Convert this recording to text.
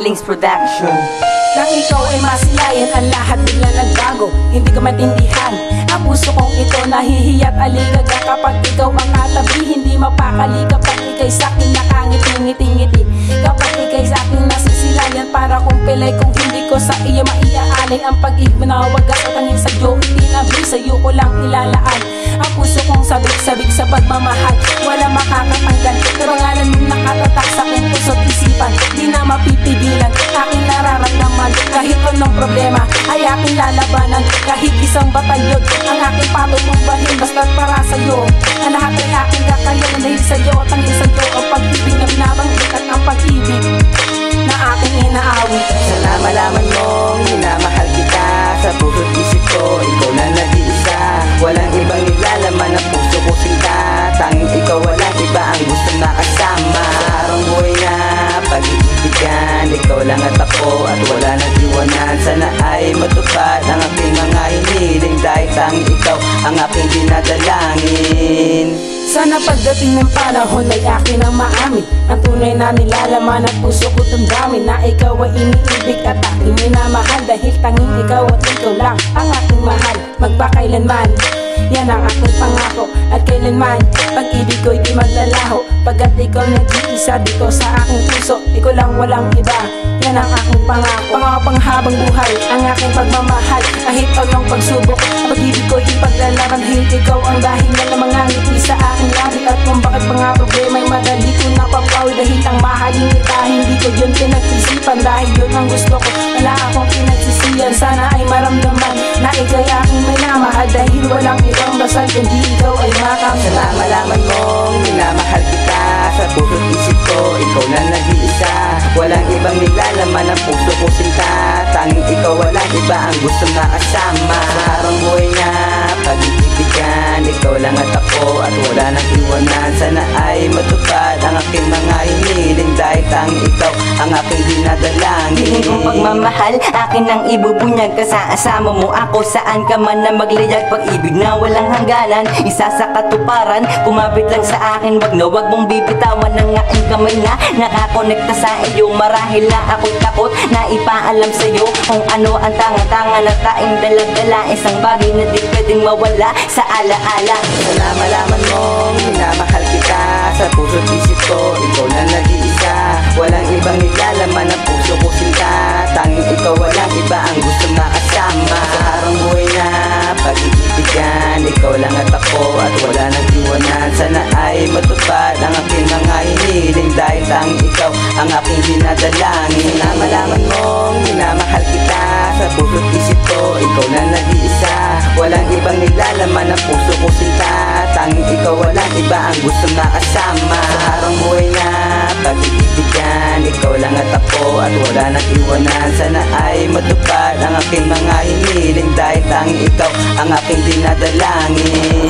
Links Production. Nang ikaw ay masilayan, ang lahat bigla nagbago. Hindi ko maintindihan ang puso kong ito, nahihiya't aligaga kapag ikaw ang katabi. Hindi mapakali kapag ika'y sa'kin nakangiti-ngiti-ngiti. Kapag ika'y sa'kin nasisilayan, para kung pilay kung hindi ko sa iyo maiaalay. Ang pag-ibig na wagas at tanging sa'yo itinabi, sa'yo ko lang ilalaan ang puso kong sabik-sabik sa pagmamahal. Wala makakatanggal, karangalan mong nakatatak sa aking puso't isipan. Di na mapipigilan aking nararamdaman. Kahit anong problema ay aking lalabanan. Kahit isang batalyon ang aking patutumbahin, basta't para sa'yo ang lahat ay aking kakayanin. Dahil sa'yo at tanging sa'yo ang pag-ibig na binabanggit at ang pag-ibig na aking inaawit. Sana malaman mong minamahal kita sa puso't isip ko, ikaw na nag-iisa. Walang ibang nilalaman ang puso ko sinta. Tanging ikaw, walang iba ang gusto nakasama. Parang buhay na pag-iibigan, ikaw lang at ako at wala nang iwanan. Sana ay matupad ang aking mga hiniling, dahil tanging ikaw ang aking dinadalangin. Sana pagdating ng panahon ay akin ang maamin ang tunay na nilalaman at puso ko damdamin na ikaw ay iniibig at aking minamahal. Dahil tanging ikaw at ikaw lang ang aking mahal magpakailanman. Yan ang aking pangako at kailanman pag-ibig ko'y di maglalaho. Pagkat ikaw nag-iisa dito sa aking puso, ikaw lang walang iba. Yan ang aking pangako, panghabang buhay ang aking pagmamahal. Kahit anong pagsubok, pag-ibig ko'y ipaglalaban. Dahil ikaw ang dahilan ng mga ngiti sa aking labi. At kung bakit mga problema'y madali ko napapawi. Dahil ang mahalin kita, hindi ko yun pinag-isipan. Dahil yun ang gusto ko, wala akong pinagsisiyan. Sana ay maramdaman na ika'y aking minamahal. Dahil walang ibang dasal kundi ikaw ay makamahal. Sana malaman mong minamahal kita sa puso't isip ko, ikaw na nag-iisa. Walang ibang nilalaman ang puso ko sinta. Tanging ikaw, walang iba ang gusto nakasama. Parang buhay na pag-iibigan, ikaw lang at ako at wala nang iwanan. Sana ay matupad ang aking mga hiniling, dahil tanging ikaw ang aking dinadalangin. Hiling kong pagmamahal, akin ang ibubunyag ka sa asama mo. Ako saan ka man na maglayag, pag-ibig na walang hangganan, isa sa katuparan. Kumapit lang sa akin, wag mong bibitawan ang aking kamay na nakakonekta sa iyo. Marahil na ako'y takot na ipaalam sa'yo kung ano ang tanga-tanga na taing dala-dala. Isang bagay na di pwedeng mawala sa alaala. Sana malaman mong minamahal kita sa puso't isip ko, ikaw na nag-iisa. Walang ibang nilalaman ang puso ko sinta. Tanging ikaw, walang iba ang gusto nakasama. Sa harang buhay na pag-iibigan, ikaw lang at ako at wala nang iwanan. Sana ay matupad ang aking mga hiniling, dahil tanging ikaw ang aking dinadalangin. Na malaman mong minamahal kita sa puso't isip ko, ikaw na nag-iisa. Walang ibang nilalaman ang puso ko sinta. Tanging ikaw, walang iba ang gusto nakasama. Sa harang buhay na pag-iibigan, ikaw lang at ako at wala nang iwanan. Sana ay matupad ang aking mga hiniling, dahil tanging ikaw ang aking dinadalangin.